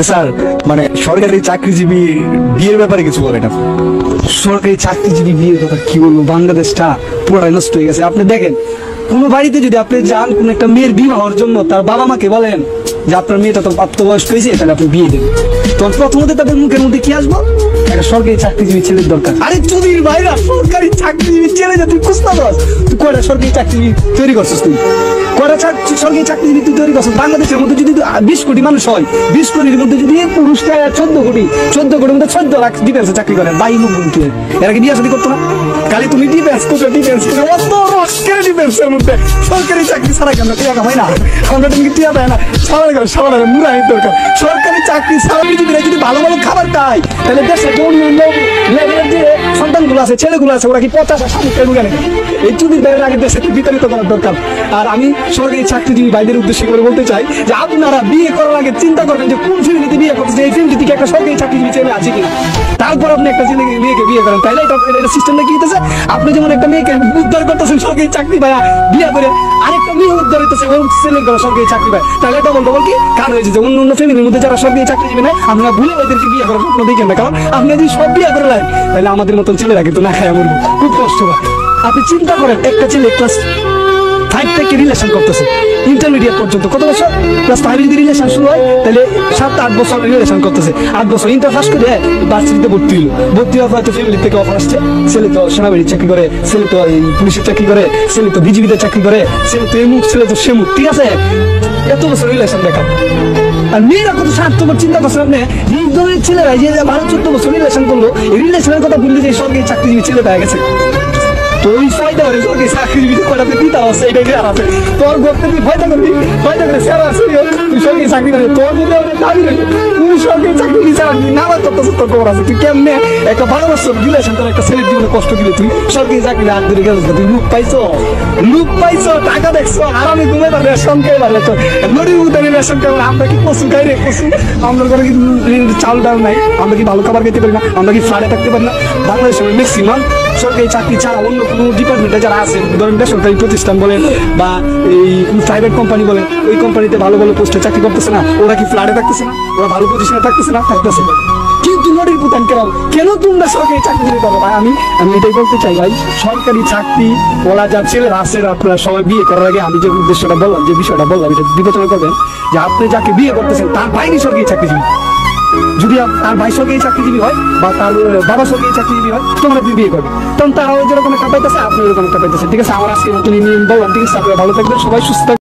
Sir মানে সরকারি চাকরিজীবী বিয়ের ব্যাপারে কিছু বলেন না। সরকারি চাকরিজীবী বিয়ের কথা কি বলবো, বাংলাদেশটা পুরোটাই নষ্ট হয়ে গেছে। আপনি দেখেন কোনো বাড়িতে যদি আপনি যান কোন একটা মেয়ের বিবাহের জন্য, তার বাবা মাকে বলেন যে আপনার মেয়েটা তো প্রাপ্তবয়স্ক হয়েছে, তাহলে আপনি বিয়ে দেবেন, তখন প্রথমত তাদের মুখের মধ্যে কি আসবো, একটা সরকারি চাকরিজীবী ছেলের দরকার। আরে চুরির ভাইরা, সরকারি চাকরিজীবী ছেলে যে তুই খুঁজতে পারস, তুই কয়টা সরকারি চাকরিজীবী তৈরি করছিস? তুই কয়টা সরকারি চাকরিজীবী তুই তৈরি করছিস? বাংলাদেশের মধ্যে যদি 20 কোটি মানুষ হয়, 20 কোটির মধ্যে যদি পুরুষটা 14 কোটির মধ্যে 14 লাখ ডিফেন্সে চাকরি করে, 22 কোটি এরা কি বিয়ে শাদী করতো না? খালি তুমি ডিফেন্স অত রসকের ডিফেন্সের মধ্যে সরকারি চাকরি ছাড়া কেন টিয়া হয় না? আমরা তুমি টিয়া পায় না, সবার মুরাহির দরকার। সরকারি চাকরি চাকরিজীবীরা যদি ভালো ভালো খাবার খায়, তাহলে দেশে অন্যান্য লেভেলের যে সন্তানগুলো আছে, ছেলেগুলো আছে, ওরা কি 50-60 ঢুকে নেবে? এই চুরির বাইরের আগে দেশে বিতাড়িত করার দরকার। আর আমি সরকারি চাকরিজীবী ভাইদের উদ্দেশ্যে করে বলতে চাই যে আপনারা বিয়ে করার আগে চিন্তা করবেন যে কোন ফ্যামিলিতে বিয়ে করতেছে, এই ফ্যামিলি থেকে একটা সরকারি চাকরিজীবী ছেলে আছে কিনা, তারপর আপনি একটা মেয়েকে বিয়ে করেন। তাইলে এটা সিস্টেমটা কি হইতেছে, আপনি যেমন একটা মেয়েকে উদ্ধার করতেছেন সরকারি চাকরি পায়, বিয়ে করে আরেকটা মেয়ে উদ্ধার হইতেছে ছেলে করে সরকারি চাকরি পায়, তাহলে এটা বলতে কি কারণ হয়েছে যে অন্য ফ্যামিলির মধ্যে যারা সরকারি চাকরিজীবী নেয়, আপনারা ভুলে ওদেরকে বিয়ে করার স্বপ্ন দেখেন না। কারণ আপনি যদি সব বিয়ে করে নেন, তাহলে আমাদের মতন ছেলেরা কিন্তু না খায় মরবো, খুব কষ্ট হয়। আপনি চিন্তা করেন, একটা ছেলে ক্লাস 5 থেকে রিলেশন করতেছে ইন্টারমিডিয়েট পর্যন্ত, কত বছর? ক্লাস 5 যদি রিলেশন শুরু হয়, তাহলে 7-8 বছর রিলেশন করতেছে, 8 বছর ইন্টার পাস করে ভার্সিটিতে ভর্তি হলো। ভর্তি হওয়ার পর ফ্যামিলি থেকে অফার আসছে, ছেলে তো সেনাবাহিনীর চাকরি করে, ছেলে তো পুলিশের চাকরি করে, ছেলে তো বিজিবিতে চাকরি করে, ছেলে তো এমুক, ছেলে তো সেমুক, ঠিক আছে? এত বছর রিলেশন দেখা। আর মেয়েরা কত স্বার্থপর চিন্তা করছেন আপনি? এই ধরনের ছেলেরা যে 12-14 বছর রিলেশন করলো, এই রিলেশনের কথা বললে যে সরকারি চাকরিজীবী ছেলে পাওয়া গেছে, তো ওই ফায়দা হলে সরকারি চাকরিজীবী কটাতে দিতে আছে, এটাই আছে। তোর ঘরতে তুই ফায়দা করবি, ফায়দা করে স্যার আছে তুই সরকারি চাকরি করে, তোর যদি দাবি রয়েছে তুই সরকারি চাকরি দিতে পারবি না, আমার কত তোর খবর আছে। তুই কেমনে একটা 12 বছর রিলেশন করে একটা ছেলের জীবনে কষ্ট দিলে, তুই সরকারি চাকরি হাত ধরে গেছিস, তুই লুপ পাইছো, টাকা দেখছো, আরামে ঘুমে পারবে, রেশন খেয়ে পারবে, তো নদীর উদানি রেশন খেয়ে। আমরা কি কচু খাই রে? কচু আমরা করে কি চাল ডাল নাই? আমরা কি ভালো খাবার খেতে পারি না? আমরা কি ফ্ল্যাটে থাকতে পারি না? বাংলাদেশের ম্যাক্সিমাম সরকারি চাকরি ছাড়া অন্য কোনো ডিপার্টমেন্টে যারা আছে, ধরেন বেসরকারি প্রতিষ্ঠান বলেন বা এই প্রাইভেট কোম্পানি বলেন, ওই কোম্পানিতে ভালো ভালো পোস্টে চাকরি করতেছে না, ওরা কি ফ্ল্যাটে থাকতেছে না? ওরা ভালো পজিশনে থাকতেছে না? থাকতেছে। কিন্তু নদীর পুতান কেন তোমরা সরকারি চাকরি দিতে পারো? ভাই আমি এটাই বলতে চাই, ভাই সরকারি চাকরি বলা যা ছেলেরা আছে, আপনারা সবাই বিয়ে করার আগে আমি যে উদ্দেশ্যটা বললাম, যে বিষয়টা বললাম, এটা বিবেচনা করবেন যে আপনি যাকে বিয়ে করতেছেন তার বাইরে সরকারি চাকরিজীবী। যদি তার ভাই সরকারি চাকরিজীবী হয় বা তার বাবা সরকারি চাকরিজীবী হয়, তোমরা বিয়ে করবে, তখন তারাও যেরকম একটা পাইতেছে, আপনি এরকম একটা পাইতেছে। ঠিক আছে, আমার আজকে নতুন নিয়ম বললাম। ঠিক আছে, আপনারা ভালো থাকবেন, সবাই সুস্থ থাকবেন।